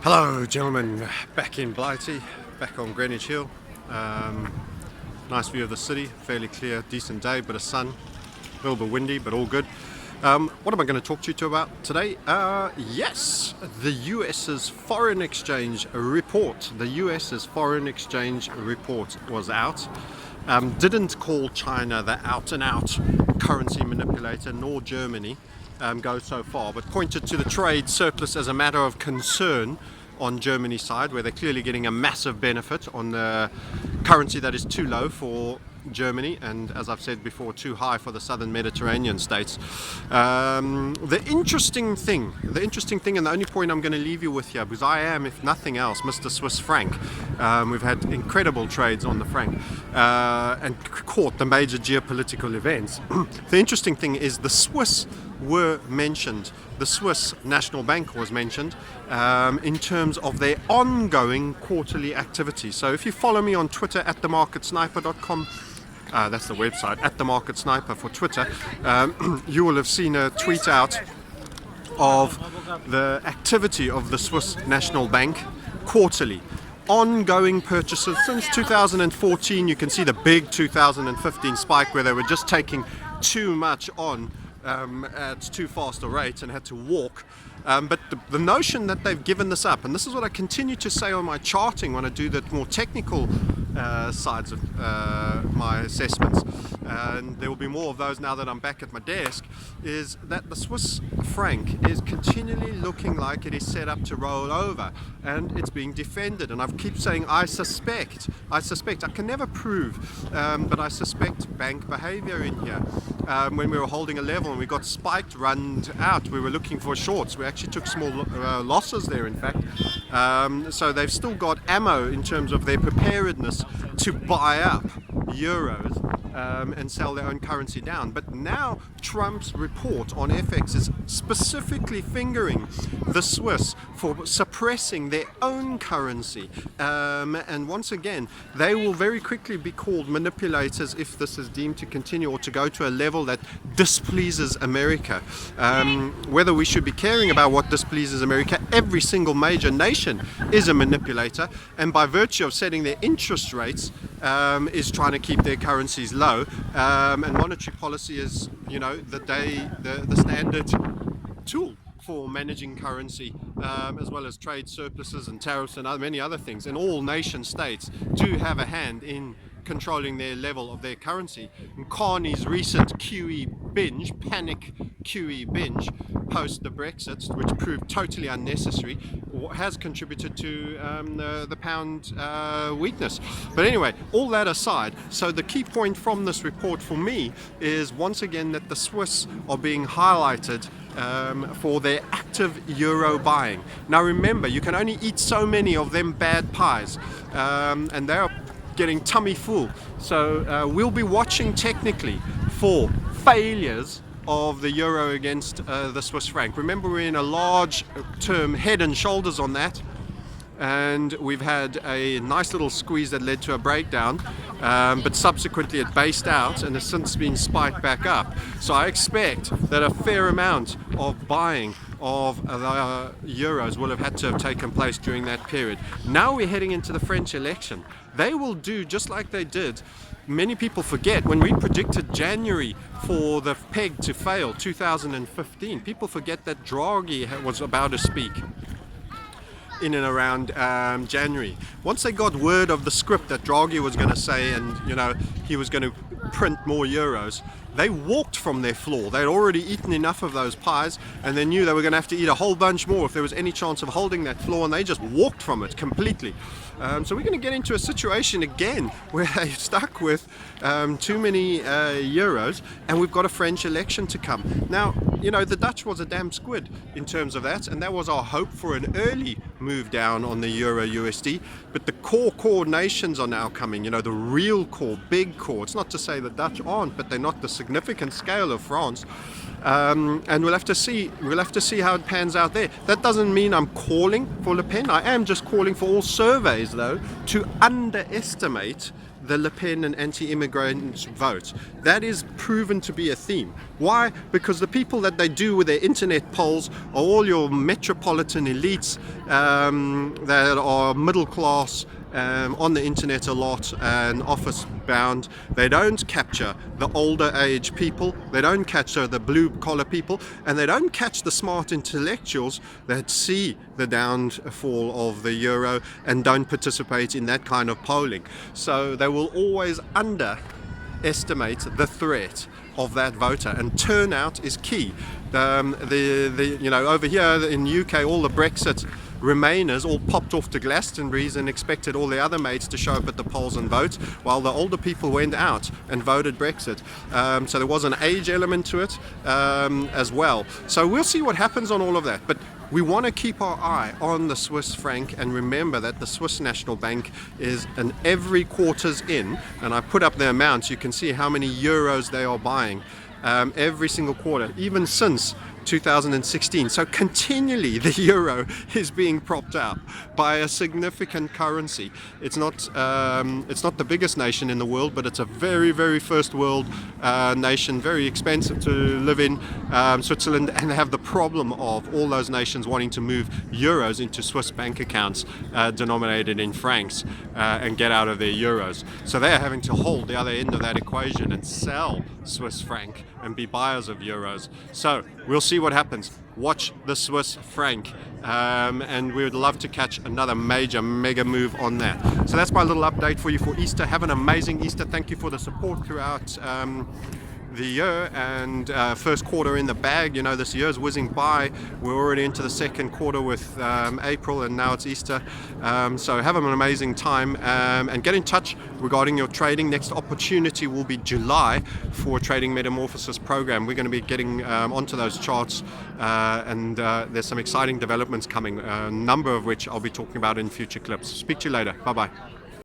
Hello gentlemen, back in Blighty, back on Greenwich Hill. Nice view of the city, fairly clear, decent day, bit of sun, a little bit windy, but all good. What am I going to talk to you about today? Yes, the US's foreign exchange report. The US's foreign exchange report was out. Didn't call China the out-and-out currency manipulator, nor Germany go so far, but pointed to the trade surplus as a matter of concern on Germany's side, where they're clearly getting a massive benefit on the currency that is too low for Germany, and as I've said before, too high for the southern Mediterranean states. The interesting thing, and the only point I'm going to leave you with here, because I am, if nothing else, Mr. Swiss franc. We've had incredible trades on the franc and caught the major geopolitical events. The interesting thing is the Swiss were mentioned. The Swiss National Bank was mentioned in terms of their ongoing quarterly activity. So if you follow me on Twitter at themarketsniper.com, that's the website, at themarketsniper for Twitter, you will have seen a tweet out of the activity of the Swiss National Bank quarterly. Ongoing purchases since 2014. You can see the big 2015 spike where they were just taking too much on at too fast a rate and had to walk. But the notion that they've given this up, and this is what I continue to say on my charting when I do the more technical sides of my assessments, and there will be more of those now that I'm back at my desk, is that the Swiss franc is continually looking like it is set up to roll over, and it's being defended. And I keep saying I suspect, I can never prove, but I suspect bank behavior in here. When we were holding a level and we got spiked, run out, we were looking for shorts. We actually took small losses there, in fact. So they've still got ammo in terms of their preparedness to buy up euros and sell their own currency down. But now Trump's report on FX is specifically fingering the Swiss for suppressing their own currency. And once again, they will very quickly be called manipulators if this is deemed to continue or to go to a level that displeases America. Whether we should be caring about what displeases America, every single major nation is a manipulator, and by virtue of setting their interest rates, is trying to keep their currencies low, and monetary policy is, you know, the standard tool for managing currency, as well as trade surpluses and tariffs and many other things. And all nation states do have a hand in controlling their level of their currency. And Carney's recent panic QE binge post the Brexit, which proved totally unnecessary, has contributed to the pound weakness. But anyway, all that aside, so the key point from this report for me is once again that the Swiss are being highlighted for their active euro buying. Now remember, you can only eat so many of them bad pies, and they are getting tummy full. So we'll be watching technically for failures of the euro against the Swiss franc. Remember, we're in a large term head and shoulders on that, and we've had a nice little squeeze that led to a breakdown, but subsequently it based out and has since been spiked back up. So I expect that a fair amount of buying of the euros will have had to have taken place during that period. Now we're heading into the French election. They will do just like they did. Many people forget when we predicted January for the peg to fail, 2015. People forget that Draghi was about to speak in and around January. Once they got word of the script that Draghi was going to say, and you know, he was going to print more euros, they walked from their floor. They'd already eaten enough of those pies, and they knew they were going to have to eat a whole bunch more if there was any chance of holding that floor, and they just walked from it completely. So we're going to get into a situation again where they're stuck with too many euros, and we've got a French election to come. Now, you know, the Dutch was a damn squid in terms of that, and that was our hope for an early move down on the Euro USD. But the core nations are now coming, you know, the real core, big core. It's not to say the Dutch aren't, but they're not the significant scale of France. And we'll have to see how it pans out there. That doesn't mean I'm calling for Le Pen. I am just calling for all surveys, though, to underestimate the Le Pen and anti-immigrant vote. That is proven to be a theme. Why? Because the people that they do with their internet polls are all your metropolitan elites that are middle class, on the internet a lot and office bound. They don't capture the older age people, they don't capture the blue collar people, and they don't catch the smart intellectuals that see the downfall of the euro and don't participate in that kind of polling. So they will always underestimate the threat of that voter, and turnout is key. Over here in the UK, all the Brexit Remainers all popped off to Glastonbury's and expected all the other mates to show up at the polls and vote, while the older people went out and voted Brexit. So there was an age element to it as well. So we'll see what happens on all of that. But we want to keep our eye on the Swiss franc and remember that the Swiss National Bank is an every quarter's in, and I put up the amounts. You can see how many euros they are buying every single quarter, even since 2016. So continually the euro is being propped up by a significant currency. It's not the biggest nation in the world, but it's a very, very first world nation, very expensive to live in, Switzerland, and they have the problem of all those nations wanting to move euros into Swiss bank accounts denominated in francs and get out of their euros. So they're having to hold the other end of that equation and sell Swiss franc and be buyers of euros. So we'll see what happens. Watch the Swiss franc, and we would love to catch another mega move on that. So that's my little update for you for Easter. Have an amazing Easter. Thank you for the support throughout the year, and first quarter in the bag. You know, this year's whizzing by. We're already into the second quarter with April, and now it's Easter. So have an amazing time, and get in touch regarding your trading. Next opportunity will be July for Trading Metamorphosis program. We're going to be getting onto those charts, and there's some exciting developments coming, a number of which I'll be talking about in future clips. Speak to you later. Bye bye.